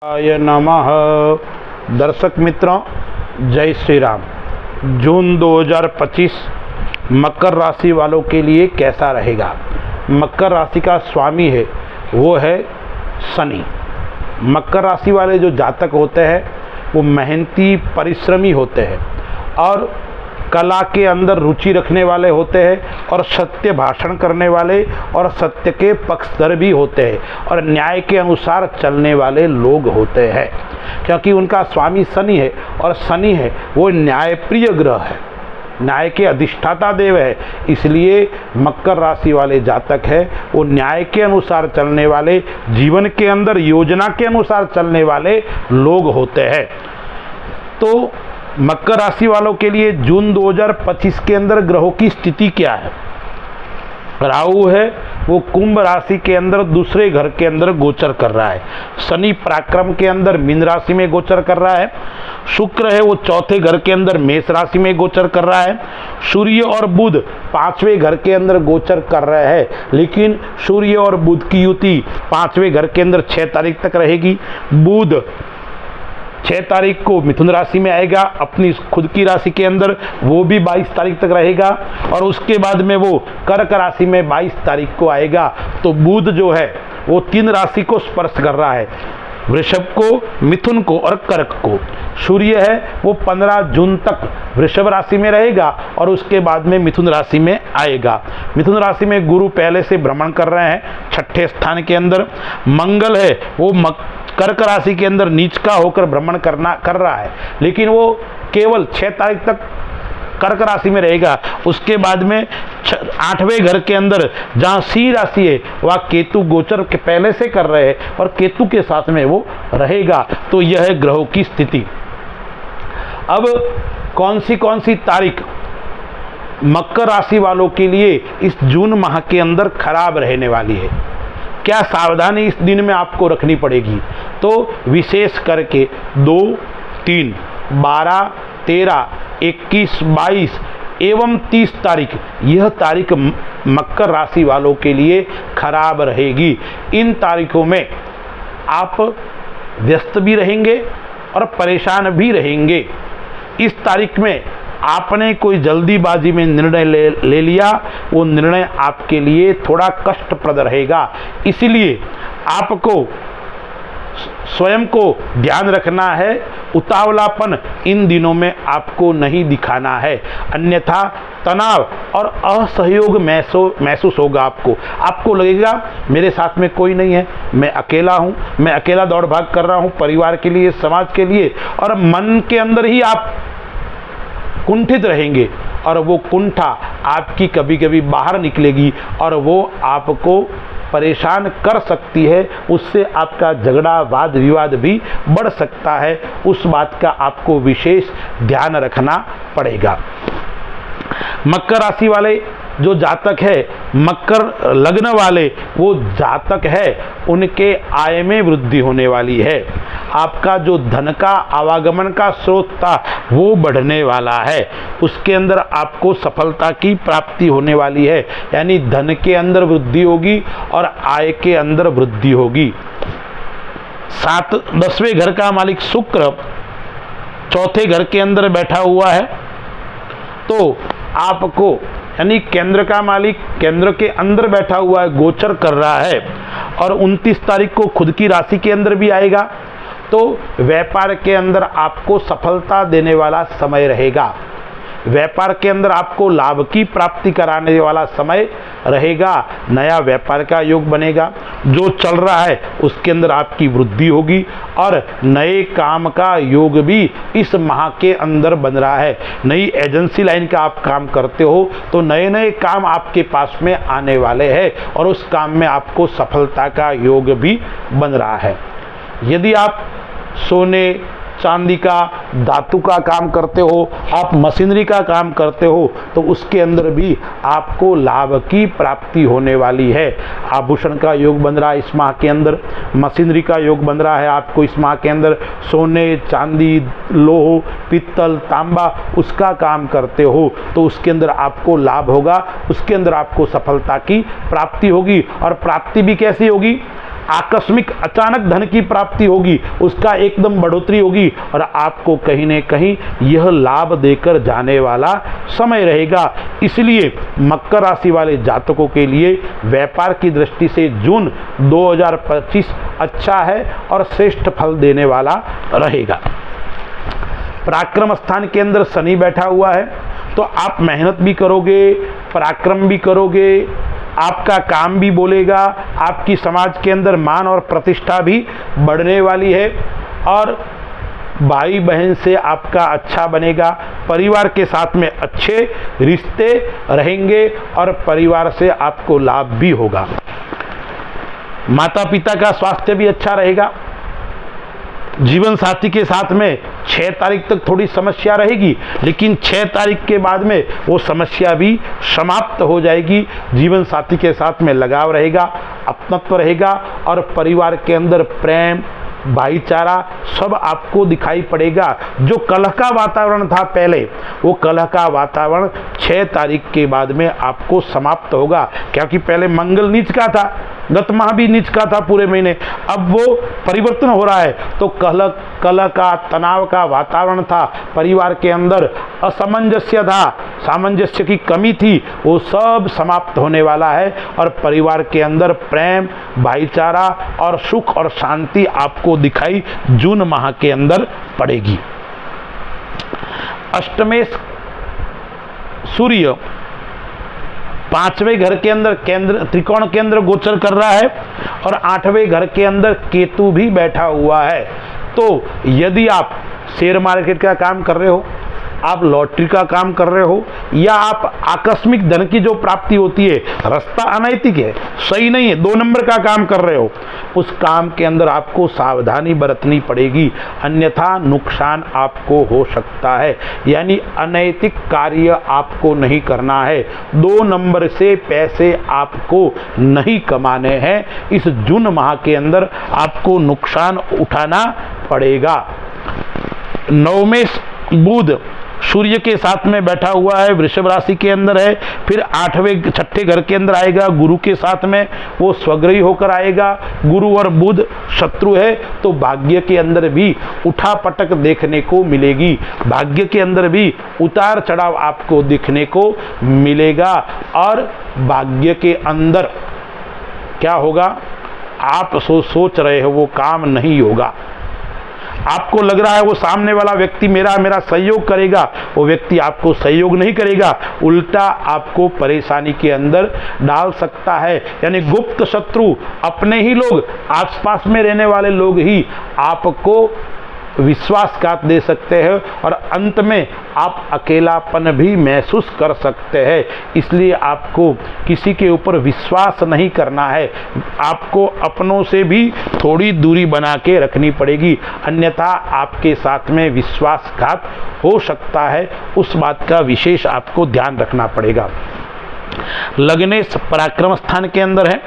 आय नमः। दर्शक मित्रों, जय श्री राम। जून 2025 मकर राशि वालों के लिए कैसा रहेगा? मकर राशि का स्वामी है वो है शनि। मकर राशि वाले जो जातक होते हैं वो मेहनती परिश्रमी होते हैं और कला के अंदर रुचि रखने वाले होते हैं और सत्य भाषण करने वाले और सत्य के पक्षधर भी होते हैं और न्याय के अनुसार चलने वाले लोग होते हैं, क्योंकि उनका स्वामी शनि है और शनि है वो न्यायप्रिय ग्रह है, न्याय के अधिष्ठाता देव है। इसलिए मकर राशि वाले जातक है वो न्याय के अनुसार चलने वाले, जीवन के अंदर योजना के अनुसार चलने वाले लोग होते हैं। तो मकर राशि वालों के लिए जून 2025 के अंदर ग्रहों की स्थिति क्या है? राहु है वो कुंभ राशि के अंदर दूसरे घर के अंदर गोचर कर रहा है। शनि पराक्रम के अंदर मीन राशि में गोचर कर रहा है। शुक्र है वो चौथे घर के अंदर मेष राशि में गोचर कर रहा है। सूर्य और बुध पांचवें घर के अंदर गोचर कर रहे हैं, लेकिन सूर्य और बुध की युति पांचवें घर के अंदर 6 तारीख तक रहेगी। बुध 6 तारीख को मिथुन राशि में आएगा अपनी खुद की राशि के अंदर, वो भी 22 तारीख तक रहेगा और उसके बाद में वो कर्क राशि में 22 तारीख को आएगा। तो बुध जो है वो 3 राशि को स्पर्श कर रहा है, वृषभ को, मिथुन को और कर्क को। सूर्य है वो 15 जून तक वृषभ राशि में रहेगा और उसके बाद में मिथुन राशि में आएगा। मिथुन राशि में गुरु पहले से भ्रमण कर रहे हैं 6ठे स्थान के अंदर। मंगल है वो कर्क राशि के अंदर नीच का होकर भ्रमण कर रहा है, लेकिन वो केवल 6 तारीख तक कर्क राशि में रहेगा। उसके बाद में 8वें घर के अंदर जहां सिंह राशि है वह केतु गोचर के पहले से कर रहे हैं और केतु के साथ में वो रहेगा। तो यह है ग्रहों की स्थिति। अब कौन सी तारीख मकर राशि वालों के लिए इस जून माह के अंदर खराब रहने वाली है, क्या सावधानी इस दिन में आपको रखनी पड़ेगी? तो विशेष करके 2, 3, 12, 13, 21, 22 एवं 30 तारीख, यह तारीख मकर राशि वालों के लिए खराब रहेगी। इन तारीखों में आप व्यस्त भी रहेंगे और परेशान भी रहेंगे। इस तारीख में आपने कोई जल्दीबाजी में निर्णय ले लिया, वो निर्णय आपके लिए थोड़ा कष्टप्रद रहेगा। इसलिए आपको स्वयं को ध्यान रखना है, उतावलापन इन दिनों में आपको नहीं दिखाना है, अन्यथा तनाव और असहयोग महसूस होगा। आपको लगेगा मेरे साथ में कोई नहीं है, मैं अकेला हूँ, मैं अकेला दौड़ भाग कर रहा हूँ परिवार के लिए, समाज के लिए, और मन के अंदर ही आप कुंठित रहेंगे और वो कुंठा आपकी कभी कभी बाहर निकलेगी और वो आपको परेशान कर सकती है। उससे आपका झगड़ा वाद विवाद भी बढ़ सकता है। उस बात का आपको विशेष ध्यान रखना पड़ेगा। मकर राशि वाले जो जातक है, मकर लग्न वाले वो जातक है, उनके आय में वृद्धि होने वाली है। आपका जो धन का आवागमन का स्रोत था वो बढ़ने वाला है, उसके अंदर आपको सफलता की प्राप्ति होने वाली है, यानी धन के अंदर वृद्धि होगी और आय के अंदर वृद्धि होगी। 10वें घर का मालिक शुक्र चौथे घर के अंदर बैठा हुआ है, तो आपको यानी केंद्र का मालिक केंद्र के अंदर बैठा हुआ है, गोचर कर रहा है और 29 तारीख को खुद की राशि के अंदर भी आएगा। तो व्यापार के अंदर आपको सफलता देने वाला समय रहेगा, व्यापार के अंदर आपको लाभ की प्राप्ति कराने वाला समय रहेगा। नया व्यापार का योग बनेगा, जो चल रहा है उसके अंदर आपकी वृद्धि होगी और नए काम का योग भी इस माह के अंदर बन रहा है। नई एजेंसी लाइन का आप काम करते हो तो नए नए काम आपके पास में आने वाले हैं और उस काम में आपको सफलता का योग भी बन रहा है। यदि आप सोने चांदी का, धातु का काम करते हो, आप मशीनरी का काम करते हो, तो उसके अंदर भी आपको लाभ की प्राप्ति होने वाली है। आभूषण का योग बन रहा है इस माह के अंदर, मशीनरी का योग बन रहा है आपको इस माह के अंदर। सोने चांदी, लोह, पित्तल, तांबा उसका काम करते हो तो उसके अंदर आपको लाभ होगा, उसके अंदर आपको सफलता की प्राप्ति होगी। और प्राप्ति भी कैसी होगी? आकस्मिक अचानक धन की प्राप्ति होगी, उसका एकदम बढ़ोतरी होगी और आपको कहीं न कहीं यह लाभ देकर जाने वाला समय रहेगा। इसलिए मकर राशि वाले जातकों के लिए व्यापार की दृष्टि से जून 2025 अच्छा है और श्रेष्ठ फल देने वाला रहेगा। पराक्रम स्थान के अंदर शनि बैठा हुआ है, तो आप मेहनत भी करोगे, पराक्रम भी करोगे, आपका काम भी बोलेगा, आपकी समाज के अंदर मान और प्रतिष्ठा भी बढ़ने वाली है और भाई बहन से आपका अच्छा बनेगा। परिवार के साथ में अच्छे रिश्ते रहेंगे और परिवार से आपको लाभ भी होगा। माता पिता का स्वास्थ्य भी अच्छा रहेगा। जीवन साथी के साथ में 6 तारीख तक थोड़ी समस्या रहेगी, लेकिन 6 तारीख के बाद में वो समस्या भी समाप्त हो जाएगी। जीवन साथी के साथ में लगाव रहेगा, अपनत्व रहेगा और परिवार के अंदर प्रेम, भाईचारा सब आपको दिखाई पड़ेगा। जो कलह का वातावरण था पहले, वो कलह का वातावरण 6 तारीख के बाद में आपको समाप्त होगा, क्योंकि पहले मंगल नीच का था, गत माह भी नीच का था पूरे महीने, अब वो परिवर्तन हो रहा है। तो कलह का, तनाव का वातावरण था, परिवार के अंदर असमंजस्य था, सामंजस्य की कमी थी, वो सब समाप्त होने वाला है और परिवार के अंदर प्रेम, भाईचारा और सुख और शांति आपको दिखाई जून माह के अंदर पड़ेगी। अष्टमेश सूर्य 5वें घर के अंदर केंद्र त्रिकोण के अंदर गोचर कर रहा है और 8वें घर के अंदर केतु भी बैठा हुआ है। तो यदि आप शेयर मार्केट का काम कर रहे हो, आप लॉटरी का काम कर रहे हो या आप आकस्मिक धन की जो प्राप्ति होती है, रास्ता अनैतिक है, सही नहीं है, 2 नंबर का काम कर रहे हो, उस काम के अंदर आपको सावधानी बरतनी पड़ेगी, अन्यथा नुकसान आपको हो सकता है। यानी अनैतिक कार्य आपको नहीं करना है, 2 नंबर से पैसे आपको नहीं कमाने हैं। इस जून माह के अंदर आपको नुकसान उठाना पड़ेगा। 9वें बुध सूर्य के साथ में बैठा हुआ है, वृषभ राशि के अंदर है, फिर 6ठे घर के अंदर आएगा, गुरु के साथ में वो स्वग्रही होकर आएगा। गुरु और बुध शत्रु है, तो भाग्य के अंदर भी उठा पटक देखने को मिलेगी, भाग्य के अंदर भी उतार चढ़ाव आपको देखने को मिलेगा और भाग्य के अंदर क्या होगा, आप सोच रहे हो वो काम नहीं होगा। आपको लग रहा है वो सामने वाला व्यक्ति मेरा सहयोग करेगा, वो व्यक्ति आपको सहयोग नहीं करेगा, उल्टा आपको परेशानी के अंदर डाल सकता है। यानी गुप्त शत्रु, अपने ही लोग, आसपास में रहने वाले लोग ही आपको विश्वासघात दे सकते हैं और अंत में आप अकेलापन भी महसूस कर सकते हैं। इसलिए आपको किसी के ऊपर विश्वास नहीं करना है, आपको अपनों से भी थोड़ी दूरी बना के रखनी पड़ेगी, अन्यथा आपके साथ में विश्वासघात हो सकता है। उस बात का विशेष आपको ध्यान रखना पड़ेगा। लग्नेश पराक्रम स्थान के अंदर है,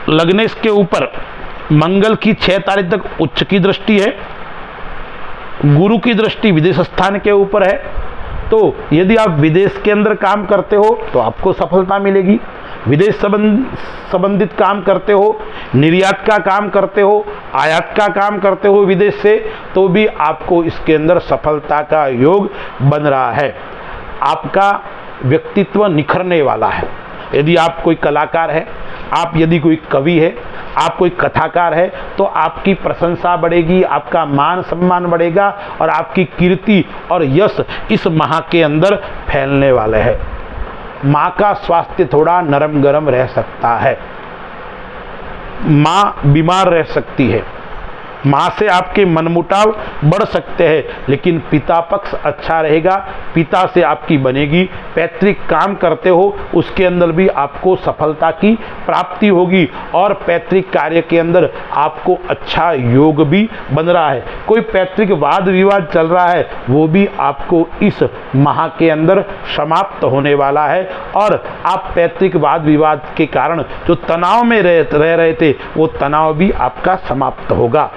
लग्नेश के ऊपर मंगल की 6 तारीख तक उच्च की दृष्टि है, गुरु की दृष्टि विदेश स्थान के ऊपर है। तो यदि आप विदेश के अंदर काम करते हो तो आपको सफलता मिलेगी, विदेश संबंधित काम करते हो, निर्यात का काम करते हो, आयात का काम करते हो विदेश से, तो भी आपको इसके अंदर सफलता का योग बन रहा है। आपका व्यक्तित्व निखरने वाला है। यदि आप कोई कलाकार है, आप यदि कोई कवि है, आप कोई कथाकार है, तो आपकी प्रशंसा बढ़ेगी, आपका मान सम्मान बढ़ेगा और आपकी कीर्ति और यश इस माह के अंदर फैलने वाले हैं। माँ का स्वास्थ्य थोड़ा नरम गरम रह सकता है, माँ बीमार रह सकती है, माँ से आपके मनमुटाव बढ़ सकते हैं, लेकिन पिता पक्ष अच्छा रहेगा, पिता से आपकी बनेगी। पैतृक काम करते हो उसके अंदर भी आपको सफलता की प्राप्ति होगी और पैतृक कार्य के अंदर आपको अच्छा योग भी बन रहा है। कोई पैतृक वाद विवाद चल रहा है, वो भी आपको इस माह के अंदर समाप्त होने वाला है और आप पैतृक वाद विवाद के कारण जो तनाव में रह रहे थे, वो तनाव भी आपका समाप्त होगा।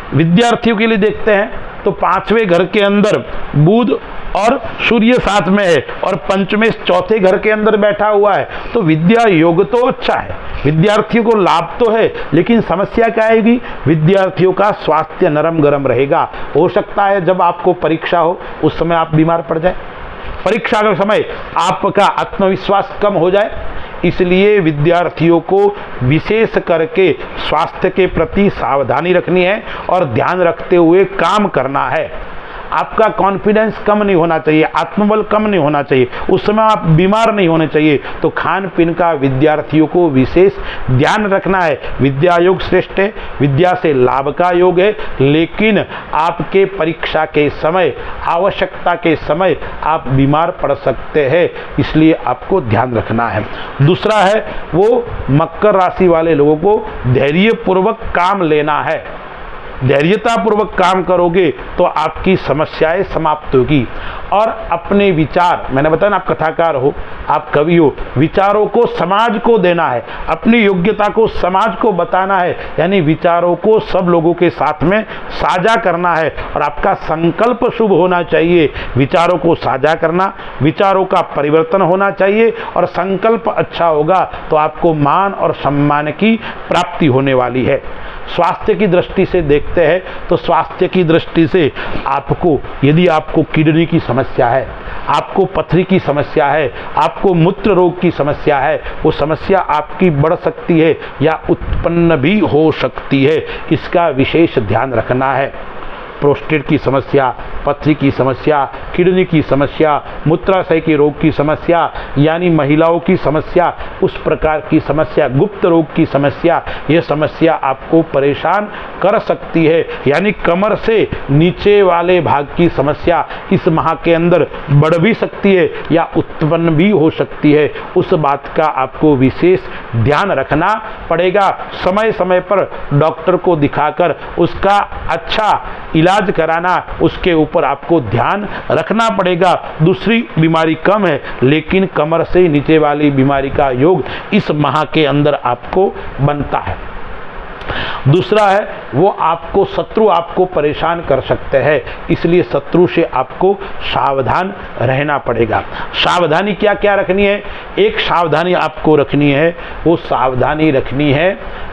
विद्यार्थियों के लिए देखते हैं तो 5वें घर के अंदर बुध और सूर्य साथ में है और पंचमेश चौथे घर के अंदर बैठा हुआ है, तो विद्या योग तो अच्छा है, विद्यार्थियों को लाभ तो है, लेकिन समस्या क्या आएगी? विद्यार्थियों का स्वास्थ्य नरम गरम रहेगा। हो सकता है जब आपको परीक्षा हो उस समय आप बीमार पड़ जाए, परीक्षा के समय आपका आत्मविश्वास कम हो जाए। इसलिए विद्यार्थियों को विशेष करके स्वास्थ्य के प्रति सावधानी रखनी है और ध्यान रखते हुए काम करना है। आपका कॉन्फिडेंस कम नहीं होना चाहिए, आत्मबल कम नहीं होना चाहिए, उस समय आप बीमार नहीं होने चाहिए। तो खान पीन का विद्यार्थियों को विशेष ध्यान रखना है। विद्या योग श्रेष्ठ है, विद्या से लाभ का योग है, लेकिन आपके परीक्षा के समय, आवश्यकता के समय आप बीमार पड़ सकते हैं, इसलिए आपको ध्यान रखना है। दूसरा है वो मकर राशि वाले लोगों को धैर्यपूर्वक काम लेना है। धैर्यतापूर्वक काम करोगे तो आपकी समस्याएं समाप्त होगी। और अपने विचार, मैंने बताया ना, आप कथाकार हो, आप कवि हो, विचारों को समाज को देना है, अपनी योग्यता को समाज को बताना है, यानी विचारों को सब लोगों के साथ में साझा करना है। और आपका संकल्प शुभ होना चाहिए, विचारों को साझा करना, विचारों का परिवर्तन होना चाहिए, और संकल्प अच्छा होगा तो आपको मान और सम्मान की प्राप्ति होने वाली है। स्वास्थ्य की दृष्टि से देखते हैं तो स्वास्थ्य की दृष्टि से आपको, यदि आपको किडनी की समस्या है, आपको पथरी की समस्या है, आपको मूत्र रोग की समस्या है, वो समस्या आपकी बढ़ सकती है या उत्पन्न भी हो सकती है, इसका विशेष ध्यान रखना है। प्रोस्टेट की समस्या, पथरी की समस्या, किडनी की समस्या, मूत्राशय के रोग की समस्या, यानी महिलाओं की समस्या, उस प्रकार की समस्या, गुप्त रोग की समस्या, यह समस्या आपको परेशान कर सकती है। यानी कमर से नीचे वाले भाग की समस्या इस माह के अंदर बढ़ भी सकती है या उत्पन्न भी हो सकती है। उस बात का आपको विशेष ध्यान रखना पड़ेगा। समय समय पर डॉक्टर को दिखाकर उसका अच्छा इलाज कराना, उसके ऊपर आपको ध्यान रखना पड़ेगा। दूसरी बीमारी कम है, लेकिन कमर से नीचे वाली बीमारी का योग इस माह के अंदर आपको बनता है। दूसरा है वो आपको शत्रु आपको परेशान कर सकते हैं, इसलिए शत्रु से आपको सावधान रहना पड़ेगा। सावधानी क्या क्या रखनी है? एक सावधानी आपको रखनी है, वो सावधानी रखनी है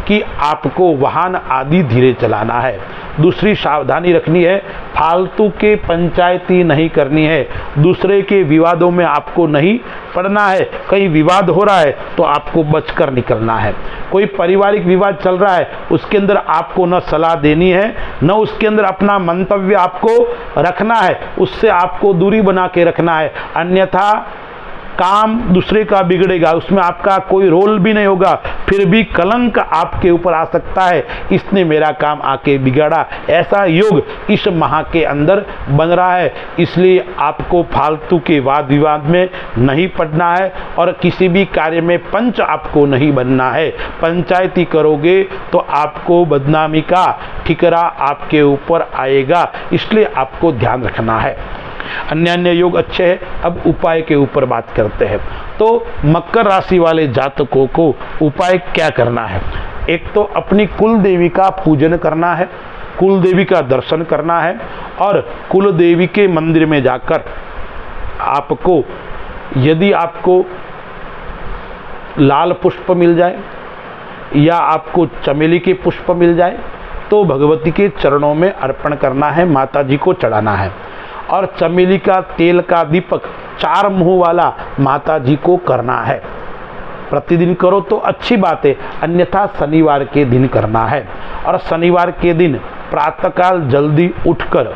कि आपको वाहन आदि धीरे चलाना है। दूसरी सावधानी रखनी है, फालतू के पंचायती नहीं करनी है, दूसरे के विवादों में आपको नहीं पड़ना है। कहीं विवाद हो रहा है तो आपको बचकर निकलना है। कोई पारिवारिक विवाद चल रहा है, उसके अंदर आपको न सलाह देनी है, न उसके अंदर अपना मंतव्य आपको रखना है, उससे आपको दूरी बना के रखना है। अन्यथा काम दूसरे का बिगड़ेगा, उसमें आपका कोई रोल भी नहीं होगा, फिर भी कलंक आपके ऊपर आ सकता है, इसने मेरा काम आके बिगाड़ा, ऐसा योग इस माह के अंदर बन रहा है। इसलिए आपको फालतू के वाद विवाद में नहीं पड़ना है और किसी भी कार्य में पंच आपको नहीं बनना है। पंचायती करोगे तो आपको बदनामी का ठिकरा आपके ऊपर आएगा, इसलिए आपको ध्यान रखना है। अन्य योग अच्छे हैं। अब उपाय के ऊपर बात करते हैं। तो मकर राशि वाले जातकों को उपाय क्या करना है? एक तो अपनी कुल देवी का पूजन करना है, कुल देवी का दर्शन करना है, और कुल देवी के मंदिर में जाकर आपको, यदि आपको लाल पुष्प मिल जाए या आपको चमेली के पुष्प मिल जाए तो भगवती के चरणों में अर्पण करना है, माता जी को चढ़ाना है। और चमेली का तेल का दीपक 4 मुंह वाला माता जी को करना है। प्रतिदिन करो तो अच्छी बात है, अन्यथा शनिवार के दिन करना है। और शनिवार के दिन प्रातःकाल जल्दी उठकर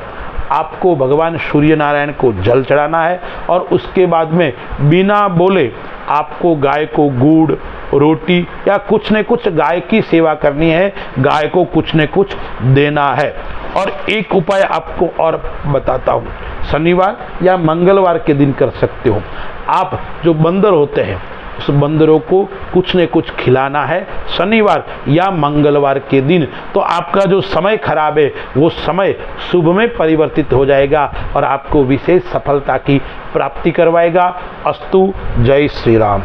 आपको भगवान सूर्य नारायण को जल चढ़ाना है, और उसके बाद में बिना बोले आपको गाय को गुड़, रोटी या कुछ न कुछ गाय की सेवा करनी है, गाय को कुछ न कुछ देना है। और एक उपाय आपको और बताता हूँ, शनिवार या मंगलवार के दिन कर सकते हो। आप जो बंदर होते हैं उस बंदरों को कुछ न कुछ खिलाना है शनिवार या मंगलवार के दिन, तो आपका जो समय खराब है वो समय शुभ में परिवर्तित हो जाएगा और आपको विशेष सफलता की प्राप्ति करवाएगा। अस्तु। जय श्री राम।